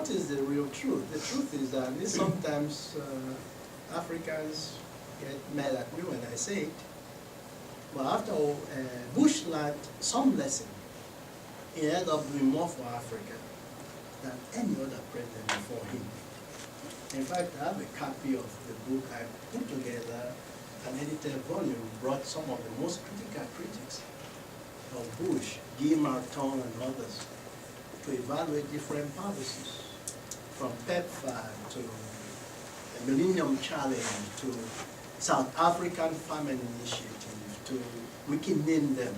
what is the real truth? The truth is that sometimes Africans get mad at me when I say it. But after all, Bush learned some lesson. He ended up doing more for Africa than any other president before him. In fact, I have a copy of the book I put together, an edited volume, brought some of the most critical critics of Bush, Guy Martin and others, to evaluate different policies, from PEPFAR to the Millennium Challenge to South African Famine Initiative to, we can name them.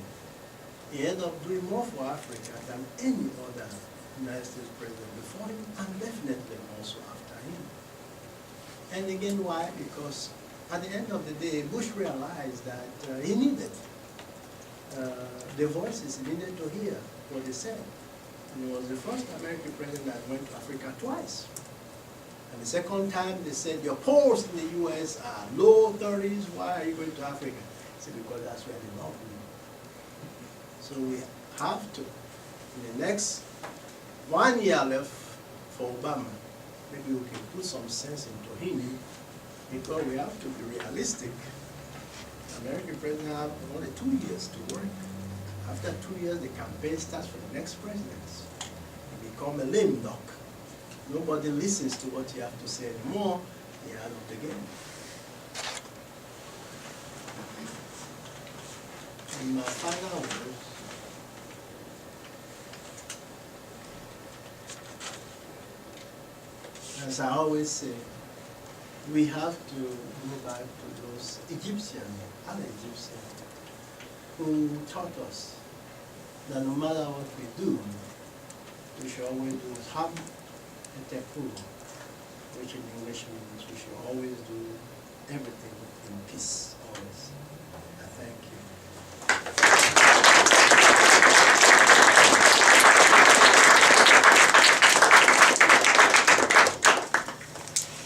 He ended up doing more for Africa than any other United States president before him, and definitely also after him. And again, why? Because at the end of the day, Bush realized that he needed the voices he needed to hear what they said. And he was the first American president that went to Africa twice. And the second time they said, your polls in the US are low 30s, why are you going to Africa? He said, because that's where they love you. So we have to, in the next 1 year left for Obama, maybe we can put some sense into him, because we have to be realistic. American president have only 2 years to work. After 2 years, the campaign starts for the next president. You become a lame duck. Nobody listens to what you have to say anymore. You're out of the game. In my final words, as I always say, we have to go back to those Egyptians, other Egyptians, who taught us that no matter what we do, we should always do ham and tepu, which in English means we should always do everything in peace, always. I thank you.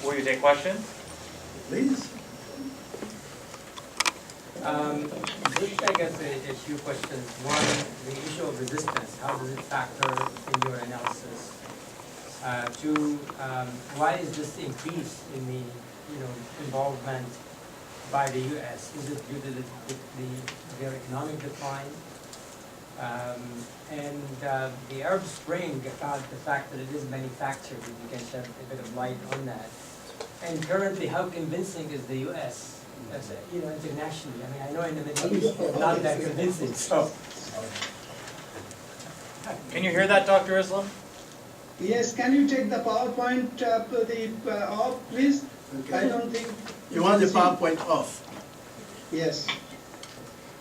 Will you take questions? Please. Just, I guess, a few questions. One, the issue of resistance. How does it factor in your analysis? Two, why is this increase in the involvement by the U.S.? Is it due to their economic decline? And the Arab Spring, about the fact that it is manufactured, if you can shed a bit of light on that. And currently, how convincing is the U.S. as internationally? I mean, I know in the Middle East, they're not that convincing. So, Can you hear that, Dr. Islam? Yes, can you take the PowerPoint off, please? Okay. I don't think... You want the PowerPoint off? Yes.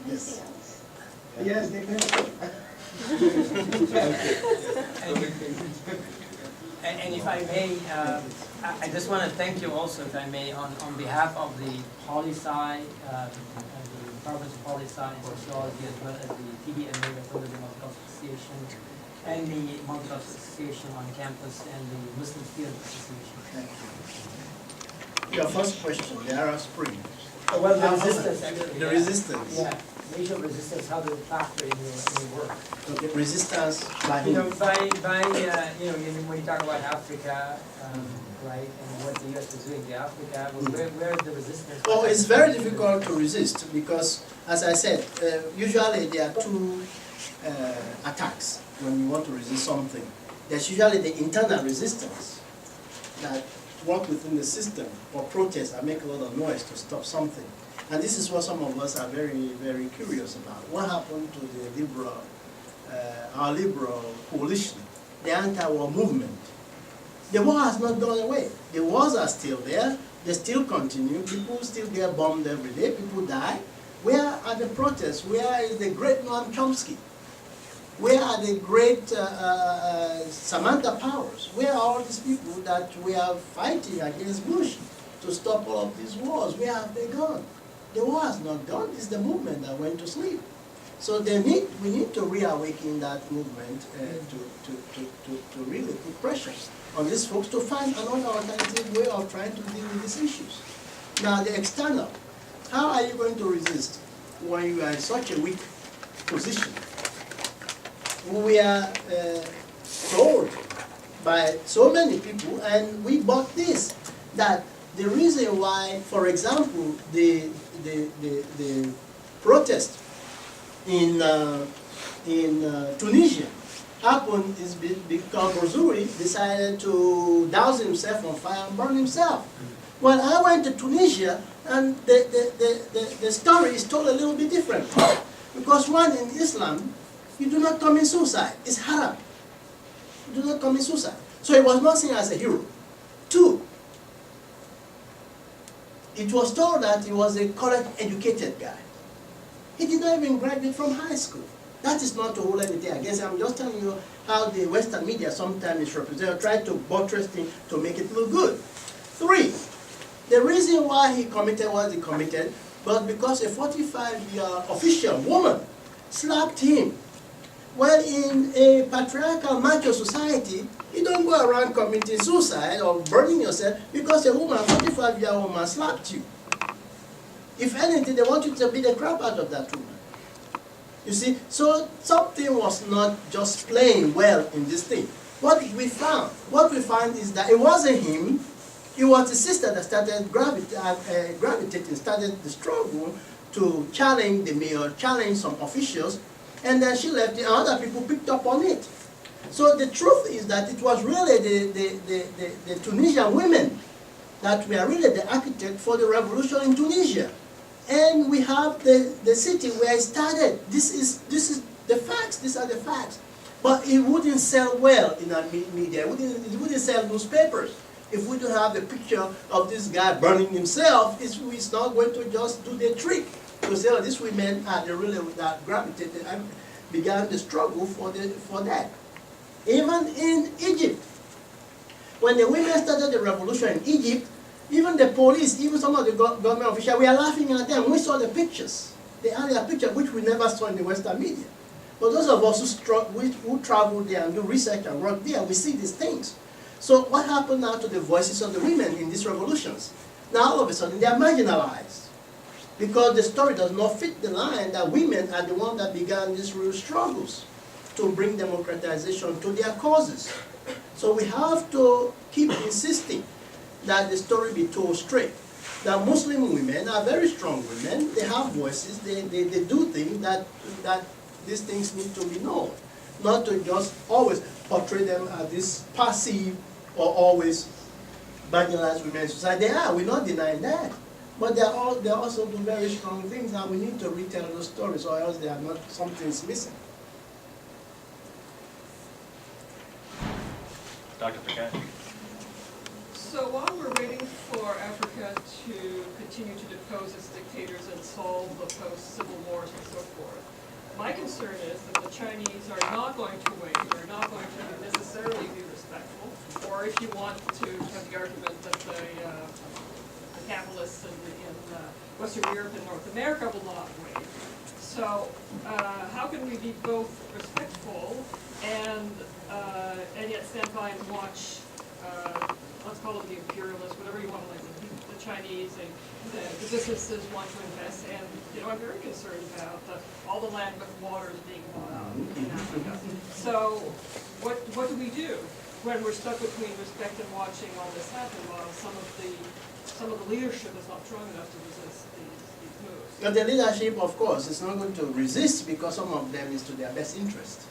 Yes. Yes, they can. and if I may, I just want to thank you also, if I may, on behalf of the Poli-Sci, the Department of Poli-Sci and Sociology, as well as the TBMA, the Multicultural Association, and the Multicultural Association on campus, and the Muslim Student Association. Thank you. Your first question, the Arab Spring. Oh, well, the resistance, actually. The resistance. Yeah, the issue of resistance, how does it factor in your work? Okay, resistance by You know, whom? when you talk about Africa, right, and what the U.S. is doing to Africa, well, where is the resistance? Well, it's very difficult to resist because, as I said, usually there are two attacks when you want to resist something. There's usually the internal resistance that work within the system, or protests that make a lot of noise to stop something. And this is what some of us are very, very curious about. What happened to the liberal, our liberal coalition, the anti-war movement? The war has not gone away. The wars are still there. They still continue. People still get bombed every day. People die. Where are the protests? Where is the great Noam Chomsky? Where are the great Samantha Powers? Where are all these people that we are fighting against Bush to stop all of these wars? Where have they gone? The war has not gone. It's the movement that went to sleep. So we need to reawaken that movement to really put pressure on these folks to find another alternative way of trying to deal with these issues. Now, the external. How are you going to resist when you are in such a weak position? We are told by so many people, and we bought this. That the reason why, for example, the protest in Tunisia happened is because Bozuri decided to douse himself on fire and burn himself. Well, I went to Tunisia, and the story is told a little bit different. Because one, in Islam, you do not commit suicide. It's haram. You do not commit suicide. So he was not seen as a hero. Two, it was told that he was a college educated guy. He did not even graduate from high school. That is not to hold anything against him. I'm just telling you how the Western media sometimes is represented, try to buttress things to make it look good. Three, the reason why he committed what he committed was because a 45-year official woman slapped him. Well, in a patriarchal macho society, you don't go around committing suicide or burning yourself because a woman, 45-year woman, slapped you. If anything, they want you to beat the crap out of that woman. You see, so something was not just playing well in this thing. What we found is that it wasn't him, it was the sister that started gravitating, started the struggle to challenge the mayor, challenge some officials, and then she left, and other people picked up on it. So the truth is that it was really the Tunisian women that were really the architect for the revolution in Tunisia. And we have the city where it started. This is the facts, these are the facts. But it wouldn't sell well in our media, it wouldn't sell newspapers. If we don't have the picture of this guy burning himself, it's not going to just do the trick. To say, oh, these women are the really that gravitated and began the struggle for that. Even in Egypt, when the women started the revolution in Egypt, even the police, even some of the government officials, we are laughing at them. We saw the pictures, the earlier picture, which we never saw in the Western media. But those of us who travel there and do research and work there, we see these things. So what happened now to the voices of the women in these revolutions? Now all of a sudden they are marginalized. Because the story does not fit the line that women are the ones that began these real struggles to bring democratization to their causes. So we have to keep insisting that the story be told straight. That Muslim women are very strong women, they have voices, they do things that these things need to be known. Not to just always portray them as this passive or always marginalized women in society. They are, we're not denying that. But they also do very strong things, and we need to retell those stories, or else they are not, something's missing. Dr. Paquette? So while we're waiting for Africa to continue to depose its dictators and solve the post-civil wars and so forth, my concern is that the Chinese are not going to wait, are not going to necessarily be respectful, or if you want to have the argument that the capitalists in Western Europe and North America will not wait. So how can we be both respectful and yet stand by and watch, let's call them the imperialists, whatever you want to like, the Chinese and the businesses want to invest, and I'm very concerned about all the land with waters being bought out in Africa. So what do we do when we're stuck between respect and watching all this happen while some of the leadership is not strong enough to resist these moves? But the leadership, of course, is not going to resist because some of them is to their best interest.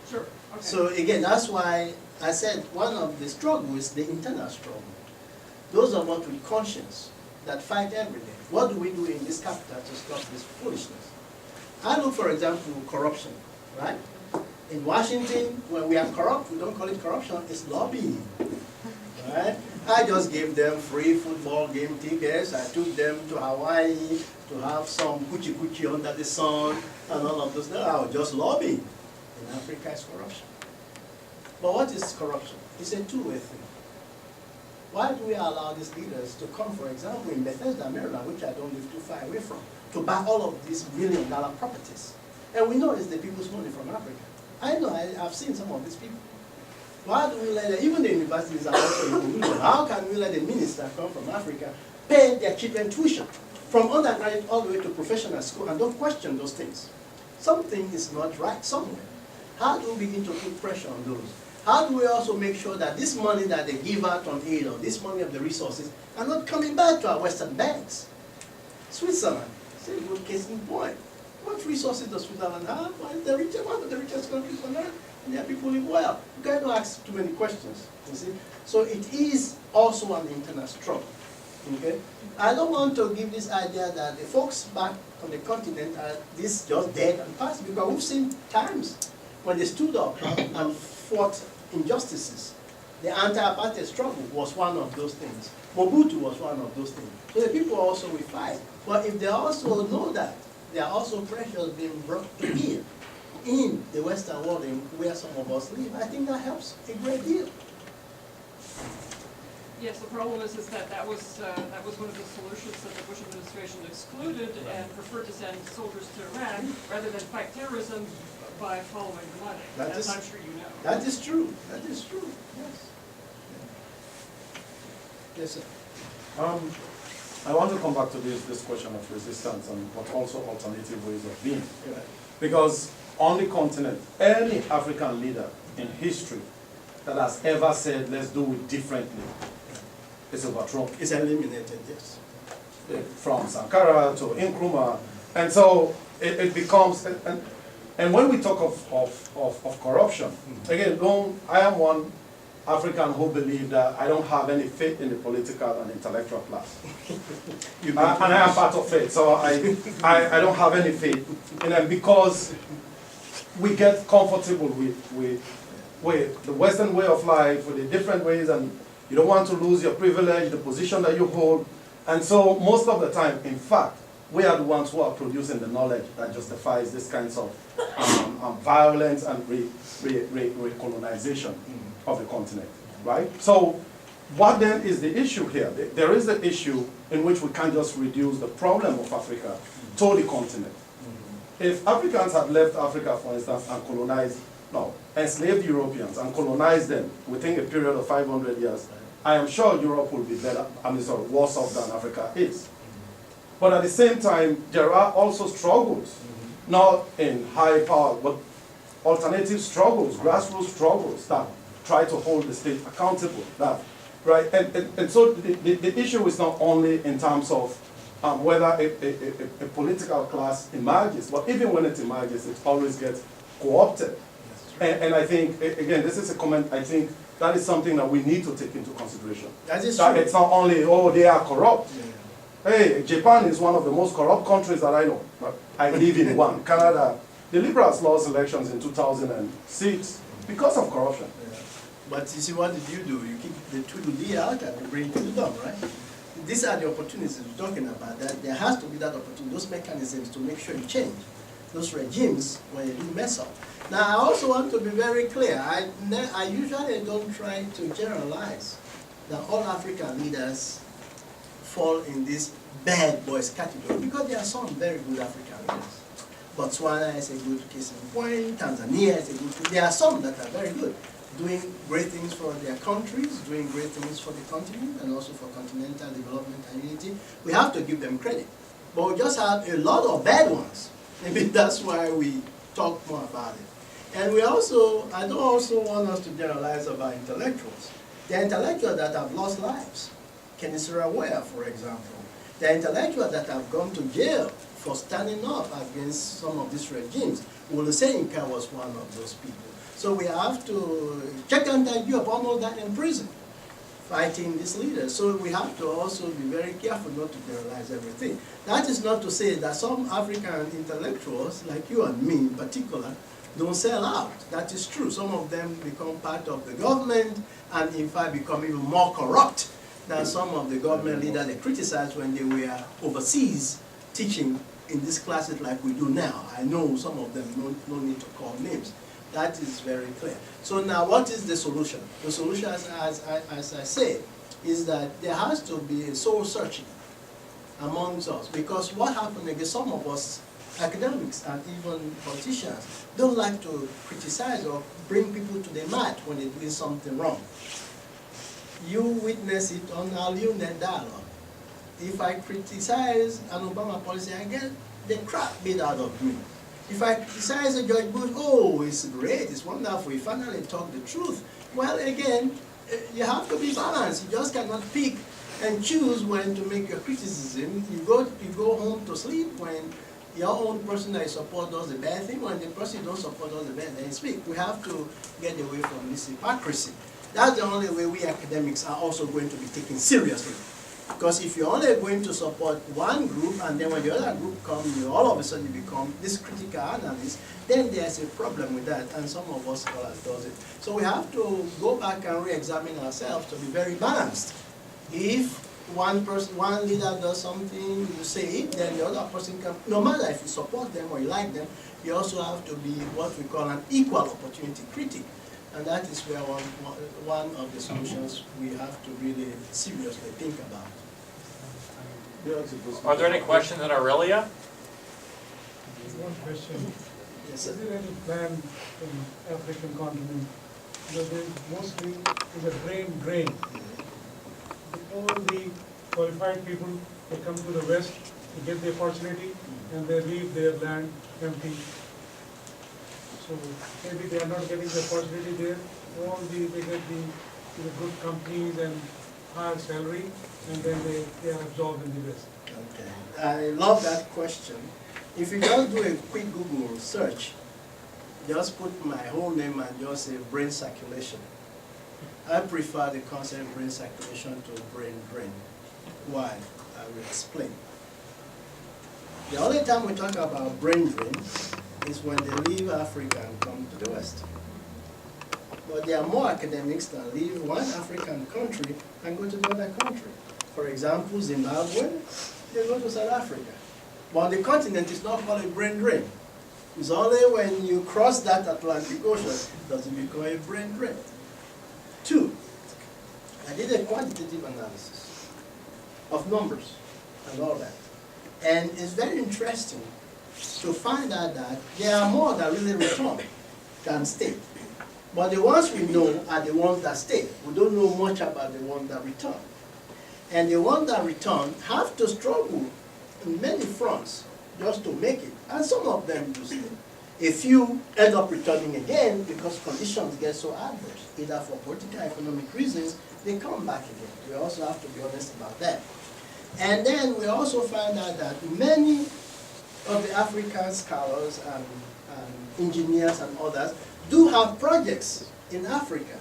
Sure. Okay. So again, that's why I said one of the struggles is the internal struggle. Those of us with conscience that fight every day. What do we do in this capital to stop this foolishness? I look, for example, corruption, right? In Washington, when we are corrupt, we don't call it corruption, it's lobbying, right? I just gave them free football game tickets. I took them to Hawaii to have some coochie under the sun and all of those. I was just lobbying. In Africa, it's corruption. But what is corruption? It's a two-way thing. Why do we allow these leaders to come, for example, in Bethesda, Maryland, which I don't live too far away from, to buy all of these billion-dollar properties? And we know it's the people's money from Africa. I know, I've seen some of these people. Why do we let them, even the universities are also illegal. How can we let a minister come from Africa, pay their children tuition, from undergraduate all the way to professional school, and don't question those things? Something is not right somewhere. How do we begin to put pressure on those? how do we also make sure that this money that they give out on aid, or this money of the resources, are not coming back to our Western banks? Switzerland, it's a good case in point. What resources does Switzerland have? Well, it's the richest, one of the richest countries on earth, and their people live well. You cannot ask too many questions, you see. So it is also an internal struggle, okay? I don't want to give this idea that the folks back on the continent are this just dead and past, because we've seen times when they stood up and fought injustices. The anti-apartheid struggle was one of those things. Mobutu was one of those things. So the people also will fight. But if they also know that there are also pressures being brought to bear in the Western world and where some of us live, I think that helps a great deal. Yes, the problem is that was one of the solutions that the Bush administration excluded and preferred to send soldiers to Iraq rather than fight terrorism by following the money. As I'm sure you know. That is true. That is true. Yes. Yes, sir. I want to come back to this question of resistance but also alternative ways of being. Right. Because on the continent, any African leader in history that has ever said, let's do it differently, is overthrown. It's eliminated, yes. From Sankara to Nkrumah. And so it becomes, and when we talk of corruption, again, I am one African who believe that I don't have any faith in the political and intellectual class. And I am part of it, so I don't have any faith. And then because we get comfortable with the Western way of life, with the different ways, and you don't want to lose your privilege, the position that you hold. And so most of the time, in fact, we are the ones who are producing the knowledge that justifies this kinds of violence and recolonization of the continent, right? So what then is the issue here? There is the issue in which we can't just reduce the problem of Africa to the continent. If Africans had left Africa, for instance, and enslaved Europeans and colonized them within a period of 500 years, I am sure Europe will be better, worse off than Africa is. But at the same time, there are also struggles, not in high power, but alternative struggles, grassroots struggles that try to hold the state accountable. Right? And so the issue is not only in terms of whether a political class emerges, but even when it emerges, it always gets co-opted. And I think, again, this is a comment, I think that is something that we need to take into consideration. That is that true. It's not only, oh, they are corrupt. Yeah. Hey, Japan is one of the most corrupt countries that I know. I live in one. Canada, the Liberals lost elections in 2006 because of corruption. Yeah. But you see, what did you do? You kick the Tuduli out and you bring it to the dome, right? These are the opportunities we're talking about. That there has to be that opportunity, those mechanisms to make sure you change those regimes when you do mess up. Now, I also want to be very clear. I usually don't try to generalize that all African leaders fall in this bad boys category, because there are some very good African leaders. Botswana is a good case in point, Tanzania is a good case. There are some that are very good, doing great things for their countries, doing great things for the continent, and also for continental development and unity. We have to give them credit. But we just have a lot of bad ones. Maybe that's why we talk more about it. And we also, I don't also want us to generalize about intellectuals. There are intellectuals that have lost lives. Kenneth Ware, for example. There are intellectuals that have gone to jail for standing up against some of these regimes. Olusegun was one of those people. So we have to check and you up almost that in prison, fighting these leaders. So we have to also be very careful not to generalize everything. That is not to say that some African intellectuals, like you and me in particular, don't sell out. That is true. Some of them become part of the government and in fact become even more corrupt than some of the government leaders they criticized when they were overseas teaching in these classes like we do now. I know some of them, no need to call names. That is very clear. So now what is the solution? The solution, as I said, is that there has to be a soul searching amongst us, because what happened again, some of us academics and even politicians don't like to criticize or bring people to the mat when they're doing something wrong. You witness it on our UNET dialogue. If I criticize an Obama policy, I get the crap beat out of me. If I criticize George Bush, oh, it's great, it's wonderful, he finally talked the truth. Well, again, you have to be balanced. You just cannot pick and choose when to make your criticism. You go home to sleep when your own person that you support does the bad thing, when the person you don't support does the bad, then you speak. We have to get away from this hypocrisy. That's the only way we academics are also going to be taken seriously. Because if you're only going to support one group, and then when the other group comes, you all of a sudden you become this critical analyst, then there's a problem with that, and some of us scholars does it. So we have to go back and re-examine ourselves to be very balanced. If one leader does something, you say it, then the other person can, no matter if you support them or you like them, you also have to be what we call an equal opportunity critic. And that is where one of the solutions we have to really seriously think about. Are there any questions in Aurelia? One question. Yes, Is sir. there any plan in African continent? Because there mostly is a brain drain. All the qualified people, they come to the West to get the opportunity and they leave their land empty. So maybe they are not getting the opportunity there. They get the good companies and higher salary, and then they are absorbed in the West. Okay. I love that question. If you just do a quick Google search, just put my whole name and just say brain circulation. I prefer the concept brain circulation to brain drain. Why? I will explain. The only time we talk about brain drain is when they leave Africa and come to the West. But there are more academics that leave one African country and go to the other country. For example, Zimbabwe, they go to South Africa. But on the continent, it's not called a brain drain. It's only when you cross that Atlantic Ocean does it become a brain drain. Two, I did a quantitative analysis of numbers and all that. And it's very interesting to find out that there are more that really return than stay. But the ones we know are the ones that stay. We don't know much about the ones that return. And the ones that return have to struggle in many fronts just to make it. And some of them do stay. A few end up returning again because conditions get so adverse, either for political, economic reasons, they come back again. We also have to be honest about that. And then we also find out that many of the African scholars and engineers and others do have projects in Africa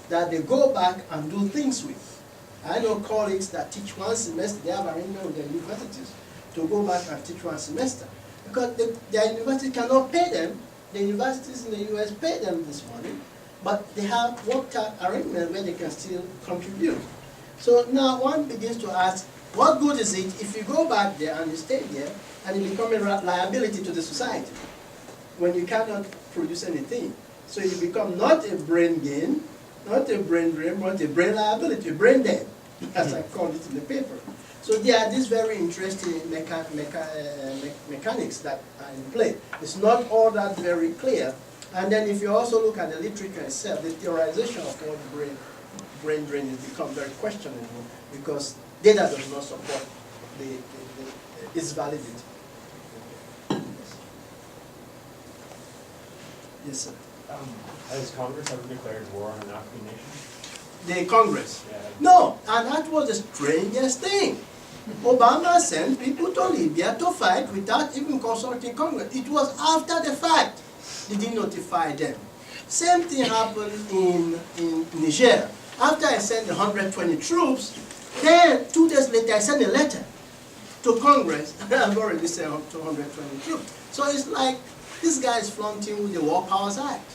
that they go back and do things with. I know colleagues that teach one semester, they have arrangement with their universities to go back and teach one semester. Because their university cannot pay them, the universities in the US pay them this money, but they have worked out arrangement where they can still contribute. So now one begins to ask, what good is it if you go back there and you stay there and you become a liability to the society when you cannot produce anything? So you become not a brain gain, not a brain drain, but a brain liability, a brain dead, as I call it in the paper. So there are these very interesting mechanics that are in play. It's not all that very clear. And then if you also look at the literature itself, the theorization of what brain drain has become very questionable because data does not support its validity. Yes, sir. Has Congress ever declared war on an African nation? The Congress? Yeah. No, and that was the strangest thing. Obama sent people to Libya to fight without even consulting Congress. It was after the fact they didn't notify them. Same thing happened in Niger. After I sent the 120 troops, then 2 days later I sent a letter to Congress. I've already sent 220 troops. So it's like this guy is flaunting with the War Powers Act.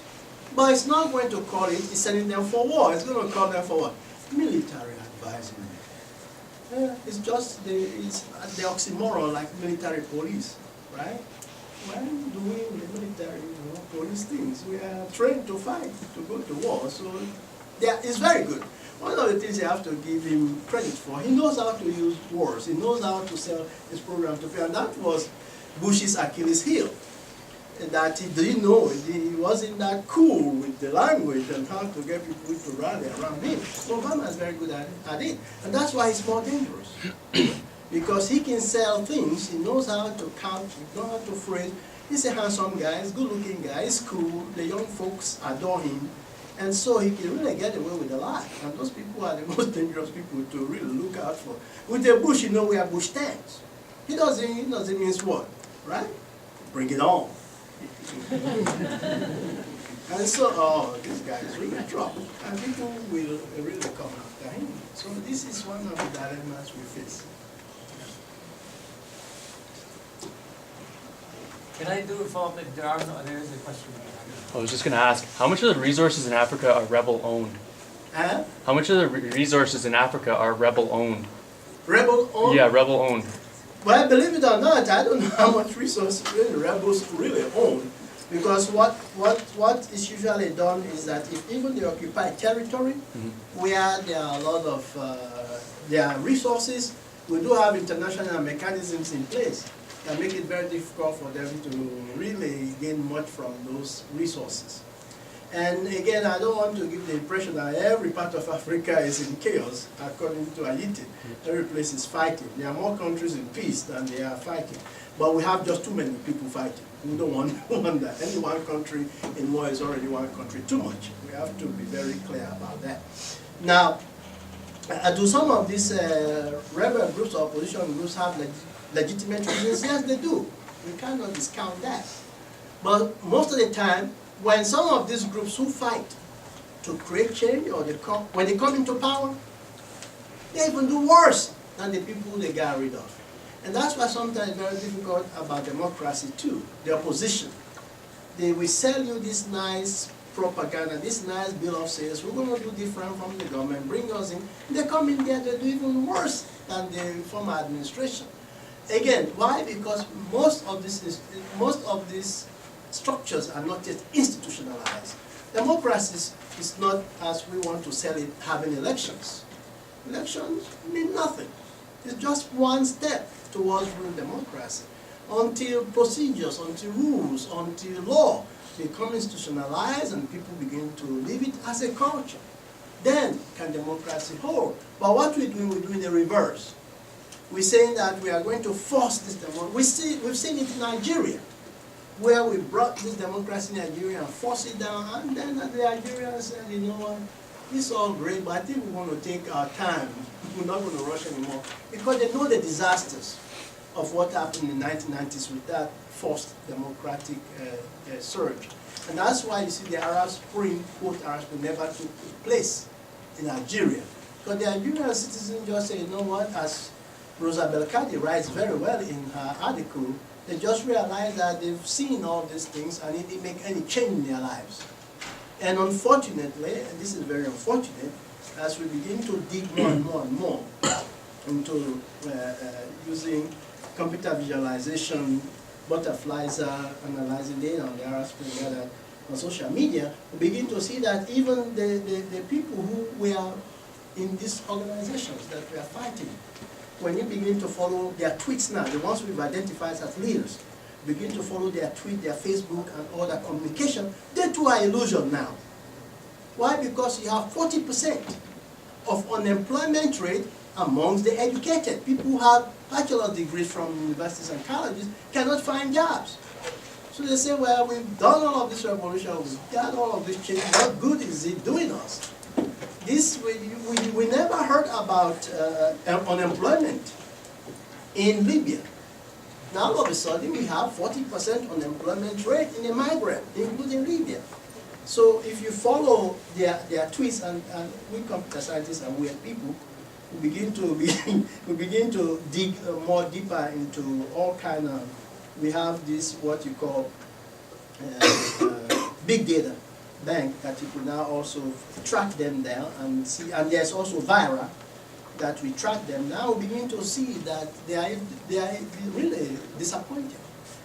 But it's not going to call it, it's sending them for war. It's going to call them for what? Military advisement. It's just the oxymoron like military police, right? When doing the military police things, we are trained to fight, to go to war. So it's very good. One of the things you have to give him credit for, he knows how to use words. He knows how to sell his program to people. And that was Bush's Achilles heel. That he didn't know, he wasn't that cool with the language and how to get people to rally around him. So Obama is very good at it. And that's why he's more dangerous. Because he can sell things, he knows how to count, he knows how to phrase, He's a handsome guy, he's good looking guy, he's cool, the young folks adore him, and so he can really get away with a lot. And those people are the most dangerous people to really look out for. With the bush, you know, we have bush tanks. He doesn't mean what, right? Bring it on. And so, oh, this guy is really in trouble, and people will really come after him. So this is one of the dilemmas we face. Can I do a follow-up if there are no, there is a question. I was just going to ask, how much of the resources in Africa are rebel-owned? Huh? How much of the resources in Africa are rebel-owned? Rebel owned? Yeah, rebel-owned. Well, believe it or not, I don't know how much resources really rebels really own. Because what is usually done is that if even they occupy territory where there are a lot of their resources, we do have international mechanisms in place that make it very difficult for them to really gain much from those resources. And again, I don't want to give the impression that every part of Africa is in chaos, according to Haiti. Every place is fighting. There are more countries in peace than they are fighting. But we have just too many people fighting. We don't want that. Any one country in war is already one country too much. We have to be very clear about that. Now, do some of these rebel groups or opposition groups have legitimate reasons? Yes, they do. We cannot discount that. But most of the time, when some of these groups who fight to create change, or when they come into power, they even do worse than the people they got rid of. And that's why sometimes it's very difficult about democracy too, the opposition. They will sell you this nice propaganda, this nice bill of sales, we're going to do different from the government, bring us in. They come in there, they do even worse than the former administration. Again, why? Because most of these structures are not yet institutionalized. Democracy is not, as we want to sell it, having elections. Elections mean nothing. It's just one step towards real democracy. Until procedures, until rules, until law become institutionalized and people begin to live it as a culture, then can democracy hold. But what we're doing the reverse. We're saying that we are going to force this democracy. We've seen it in Nigeria, where we brought this democracy in Nigeria and forced it down, and then the Nigerians said, you know what, it's all great, but I think we want to take our time. We're not going to rush anymore. Because they know the disasters of what happened in the 1990s with that forced democratic surge. And that's why you see the Arab Spring, quote Arab Spring, never took place in Nigeria. Because the Nigerian citizens just say, you know what, as Rosa Belkadi writes very well in her article, they just realize that they've seen all these things and it didn't make any change in their lives. And unfortunately, and this is very unfortunate, as we begin to dig more and more and more into using computer visualization, butterflies are analyzing data on the Arab Spring data on social media, we begin to see that even the people who were in these organizations that we are fighting, when you begin to follow their tweets now, the ones we've identified as leaders, begin to follow their tweet, their Facebook, and all that communication, they too are illusion now. Why? Because you have 40% of unemployment rate amongst the educated. People who have bachelor degrees from universities and colleges cannot find jobs. So they say, well, we've done all of this revolution, we've done all of this change, what good is it doing us? This, we never heard about unemployment in Libya. Now all of a sudden we have 40% unemployment rate in the Maghreb, including Libya. So if you follow their tweets, and we computer scientists and we are people, we begin to dig more deeper into all kind of, we have this what you call big data bank that you could now also track them down and see, and there's also Vira that we track them. Now we begin to see that they are really disappointed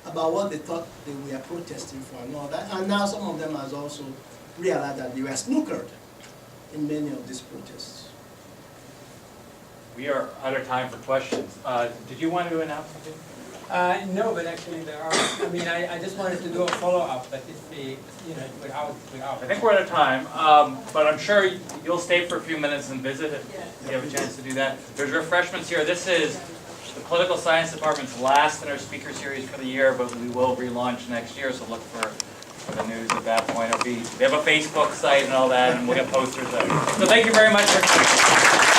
about what they thought they were protesting for and all that. And now some of them has also realized that they were snookered in many of these protests. We are out of time for questions. Did you want to announce something? No, but actually there are, I mean, I just wanted to do a follow-up, but if the, you know, without. I think we're out of time, but I'm sure you'll stay for a few minutes and visit if you have a chance to do that. There's refreshments here. This is the political science department's last in our speaker series for the year, but we will relaunch next year, so look for the news at that point. We have a Facebook site and all that, and we'll get posters there. So thank you very much for coming.